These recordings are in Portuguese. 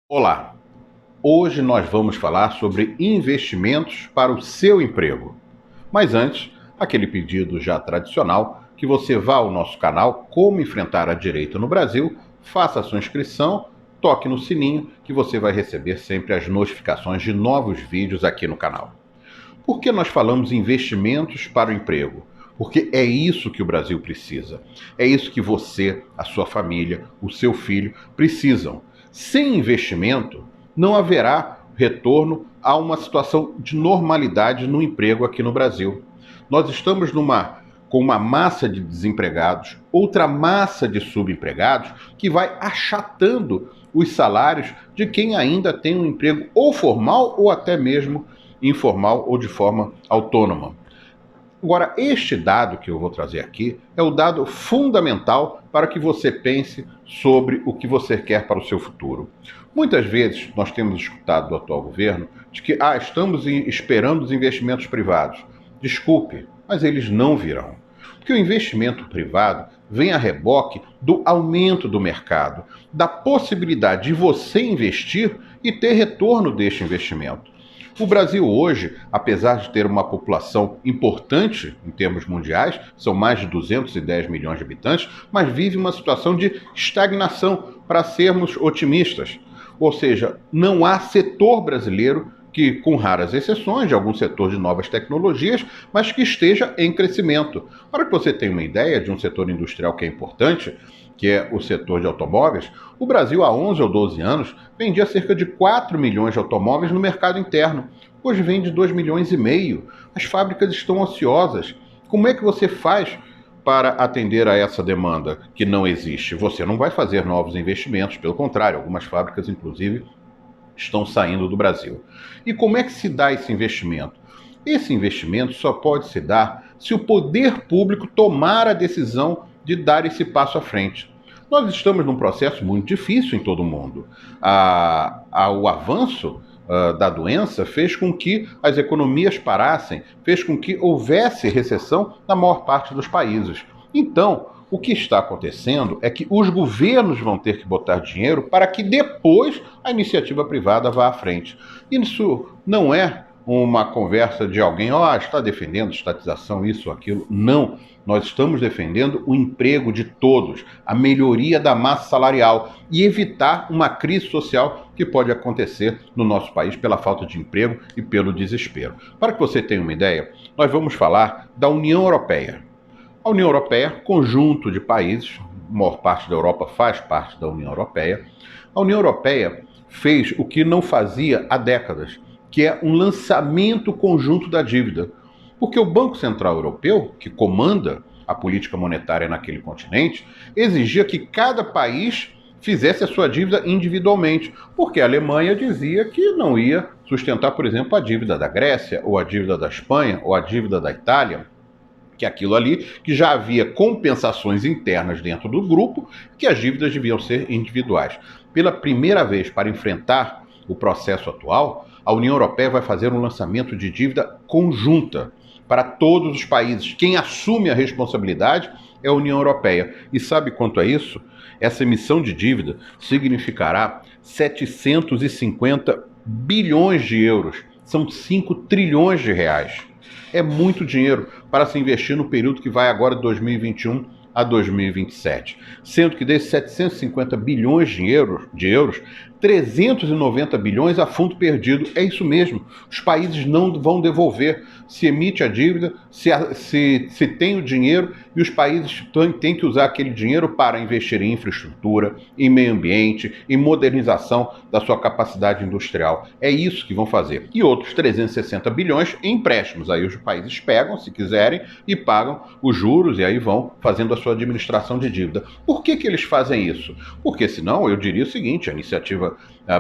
Olá, hoje nós vamos falar sobre investimentos para o seu emprego. Mas antes, aquele pedido já tradicional que você vá ao nosso canal Como Enfrentar a Direita no Brasil, faça a sua inscrição, toque no sininho que você vai receber sempre as notificações de novos vídeos aqui no canal. Por que nós falamos investimentos para o emprego? Porque é isso que o Brasil precisa. É isso que você, a sua família, o seu filho precisam. Sem investimento, não haverá retorno a uma situação de normalidade no emprego aqui no Brasil. Nós estamos com uma massa de desempregados, outra massa de subempregados, que vai achatando os salários de quem ainda tem um emprego ou formal ou até mesmo informal ou de forma autônoma. Agora, este dado que eu vou trazer aqui é o dado fundamental para que você pense sobre o que você quer para o seu futuro. Muitas vezes nós temos escutado do atual governo de que estamos esperando os investimentos privados. Desculpe, mas eles não virão. Porque o investimento privado vem a reboque do aumento do mercado, da possibilidade de você investir e ter retorno deste investimento. O Brasil hoje, apesar de ter uma população importante em termos mundiais, são mais de 210 milhões de habitantes, mas vive uma situação de estagnação, para sermos otimistas. Ou seja, não há setor brasileiro que, com raras exceções de algum setor de novas tecnologias, mas que esteja em crescimento. Para que você tenha uma ideia de um setor industrial que é importante, que é o setor de automóveis, o Brasil há 11 ou 12 anos vendia cerca de 4 milhões de automóveis no mercado interno. Hoje vende 2 milhões e meio. As fábricas estão ociosas. Como é que você faz para atender a essa demanda que não existe? Você não vai fazer novos investimentos, pelo contrário, algumas fábricas, inclusive, estão saindo do Brasil. E como é que se dá esse investimento? Esse investimento só pode se dar se o poder público tomar a decisão de dar esse passo à frente. Nós estamos num processo muito difícil em todo o mundo. O avanço da doença fez com que as economias parassem, fez com que houvesse recessão na maior parte dos países. Então, o que está acontecendo é que os governos vão ter que botar dinheiro para que depois a iniciativa privada vá à frente. Isso não é uma conversa de alguém, está defendendo estatização, isso, aquilo. Não, nós estamos defendendo o emprego de todos, a melhoria da massa salarial e evitar uma crise social que pode acontecer no nosso país pela falta de emprego e pelo desespero. Para que você tenha uma ideia, nós vamos falar da União Europeia. A União Europeia, conjunto de países, a maior parte da Europa faz parte da União Europeia. A União Europeia fez o que não fazia há décadas, que é um lançamento conjunto da dívida. Porque o Banco Central Europeu, que comanda a política monetária naquele continente, exigia que cada país fizesse a sua dívida individualmente, porque a Alemanha dizia que não ia sustentar, por exemplo, a dívida da Grécia, ou a dívida da Espanha, ou a dívida da Itália, que aquilo ali, que já havia compensações internas dentro do grupo, que as dívidas deviam ser individuais. Pela primeira vez, para enfrentar o processo atual, a União Europeia vai fazer um lançamento de dívida conjunta para todos os países. Quem assume a responsabilidade é a União Europeia. E sabe quanto é isso? Essa emissão de dívida significará 750 bilhões de euros. São 5 trilhões de reais. É muito dinheiro para se investir no período que vai agora de 2021 a 2027. Sendo que desses 750 bilhões de euros, 390 bilhões a fundo perdido. É isso mesmo. Os países não vão devolver. Se emite a dívida, se tem o dinheiro, e os países têm que usar aquele dinheiro para investir em infraestrutura, em meio ambiente, em modernização da sua capacidade industrial. É isso que vão fazer. E outros 360 bilhões em empréstimos. Aí os países pegam, se quiserem, e pagam os juros, e aí vão fazendo a sua administração de dívida. Por que eles fazem isso? Porque senão eu diria o seguinte: a iniciativa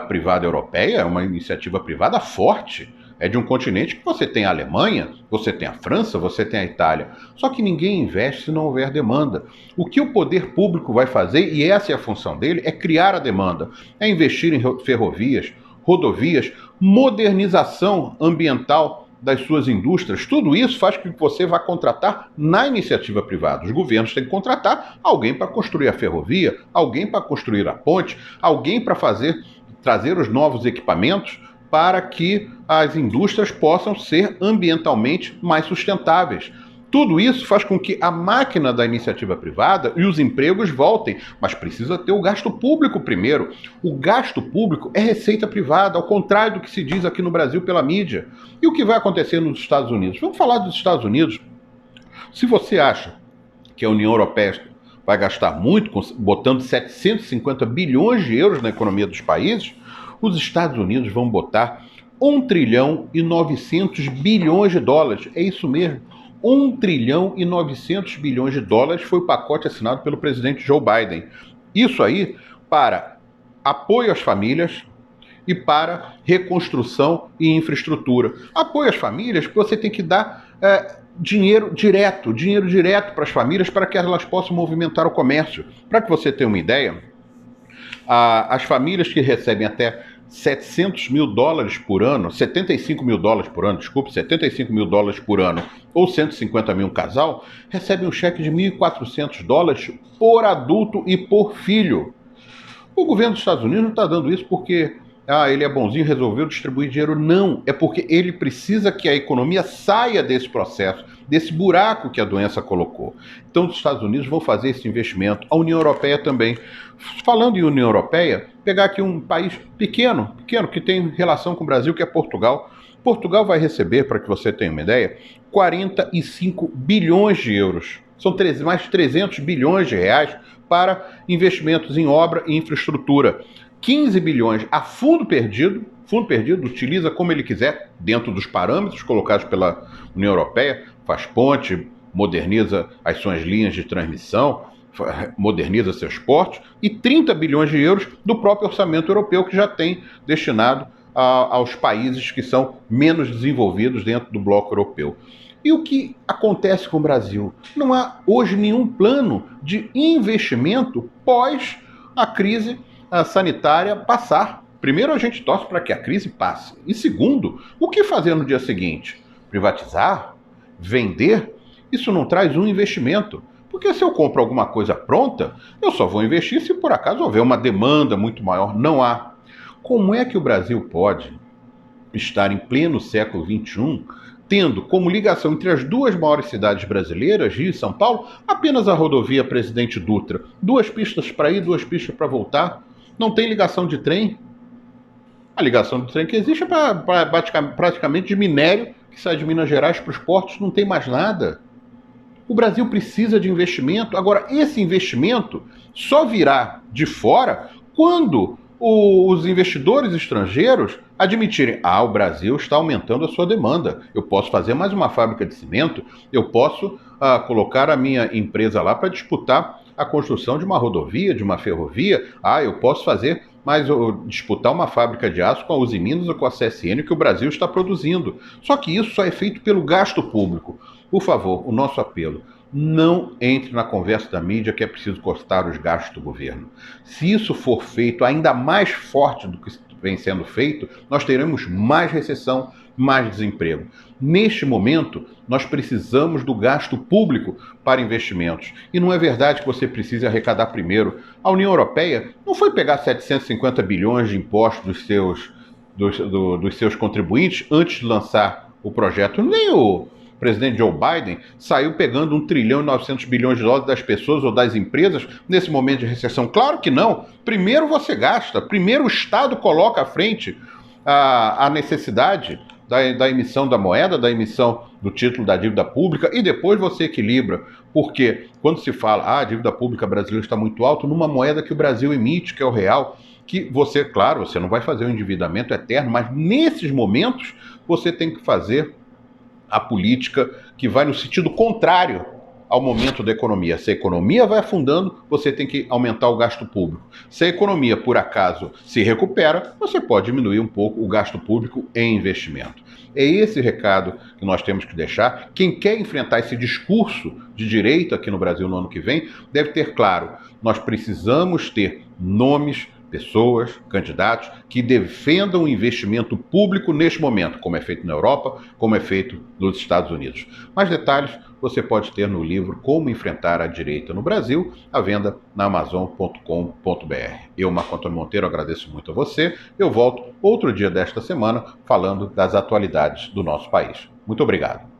privada europeia é uma iniciativa privada forte. É de um continente que você tem a Alemanha, você tem a França, você tem a Itália. Só que ninguém investe se não houver demanda. O que o poder público vai fazer, e essa é a função dele, é criar a demanda. É investir em ferrovias, rodovias, modernização ambiental das suas indústrias, tudo isso faz com que você vá contratar na iniciativa privada. Os governos têm que contratar alguém para construir a ferrovia, alguém para construir a ponte, alguém para trazer os novos equipamentos para que as indústrias possam ser ambientalmente mais sustentáveis. Tudo isso faz com que a máquina da iniciativa privada e os empregos voltem, mas precisa ter o gasto público primeiro. O gasto público é receita privada, ao contrário do que se diz aqui no Brasil pela mídia. E o que vai acontecer nos Estados Unidos? Vamos falar dos Estados Unidos. Se você acha que a União Europeia vai gastar muito, botando 750 bilhões de euros na economia dos países, os Estados Unidos vão botar 1 trilhão e 900 bilhões de dólares. É isso mesmo. 1 trilhão e 900 bilhões de dólares foi o pacote assinado pelo presidente Joe Biden. Isso aí para apoio às famílias e para reconstrução e infraestrutura. Apoio às famílias, porque você tem que dar dinheiro direto para as famílias para que elas possam movimentar o comércio. Para que você tenha uma ideia, as famílias que recebem até 700 mil dólares por ano, 75 mil dólares por ano, desculpe, 75 mil dólares por ano, ou 150 mil um casal, recebem um cheque de 1.400 dólares por adulto e por filho. O governo dos Estados Unidos não está dando isso porque ele é bonzinho, resolveu distribuir dinheiro. Não, é porque ele precisa que a economia saia desse processo, desse buraco que a doença colocou. Então os Estados Unidos vão fazer esse investimento, a União Europeia também. Falando em União Europeia, pegar aqui um país pequeno, que tem relação com o Brasil, que é Portugal. Portugal vai receber, para que você tenha uma ideia, 45 bilhões de euros. São mais de 300 bilhões de reais para investimentos em obra e infraestrutura. 15 bilhões a fundo perdido utiliza como ele quiser, dentro dos parâmetros colocados pela União Europeia, faz ponte, moderniza as suas linhas de transmissão, moderniza seus portos, e 30 bilhões de euros do próprio orçamento europeu, que já tem destinado aos países que são menos desenvolvidos dentro do bloco europeu. E o que acontece com o Brasil? Não há hoje nenhum plano de investimento pós a crise sanitária passar. Primeiro, a gente torce para que a crise passe. E segundo, o que fazer no dia seguinte? Privatizar? Vender? Isso não traz um investimento. Porque se eu compro alguma coisa pronta, eu só vou investir se por acaso houver uma demanda muito maior. Não há. Como é que o Brasil pode estar em pleno século XXI tendo como ligação entre as duas maiores cidades brasileiras, Rio e São Paulo, apenas a rodovia Presidente Dutra? 2 pistas para ir, 2 pistas para voltar. Não tem ligação de trem. A ligação de trem que existe é praticamente de minério que sai de Minas Gerais para os portos, não tem mais nada. O Brasil precisa de investimento. Agora, esse investimento só virá de fora quando os investidores estrangeiros admitirem: o Brasil está aumentando a sua demanda, eu posso fazer mais uma fábrica de cimento, eu posso colocar a minha empresa lá para disputar a construção de uma rodovia, de uma ferrovia, eu posso fazer disputar uma fábrica de aço com a Uzi Minas ou com a CSN que o Brasil está produzindo. Só que isso só é feito pelo gasto público. Por favor, o nosso apelo: não entre na conversa da mídia que é preciso cortar os gastos do governo. Se isso for feito ainda mais forte do que vem sendo feito, nós teremos mais recessão, mais desemprego. Neste momento, nós precisamos do gasto público para investimentos. E não é verdade que você precise arrecadar primeiro. A União Europeia não foi pegar 750 bilhões de impostos dos seus contribuintes antes de lançar o projeto. Nem o presidente Joe Biden saiu pegando 1 trilhão e 900 bilhões de dólares das pessoas ou das empresas nesse momento de recessão. Claro que não. Primeiro você gasta, primeiro o Estado coloca à frente a necessidade da emissão da moeda, da emissão do título da dívida pública, e depois você equilibra. Porque quando se fala, a dívida pública brasileira está muito alta, numa moeda que o Brasil emite, que é o real, que você, claro, você não vai fazer um endividamento eterno, mas nesses momentos você tem que fazer a política que vai no sentido contrário ao momento da economia. Se a economia vai afundando, você tem que aumentar o gasto público. Se a economia, por acaso, se recupera, você pode diminuir um pouco o gasto público em investimento. É esse recado que nós temos que deixar. Quem quer enfrentar esse discurso de direita aqui no Brasil no ano que vem, deve ter claro: nós precisamos ter nomes pessoas, candidatos que defendam o investimento público neste momento, como é feito na Europa, como é feito nos Estados Unidos. Mais detalhes você pode ter no livro Como Enfrentar a Direita no Brasil, à venda na Amazon.com.br. Eu, Marco Antônio Monteiro, agradeço muito a você. Eu volto outro dia desta semana falando das atualidades do nosso país. Muito obrigado.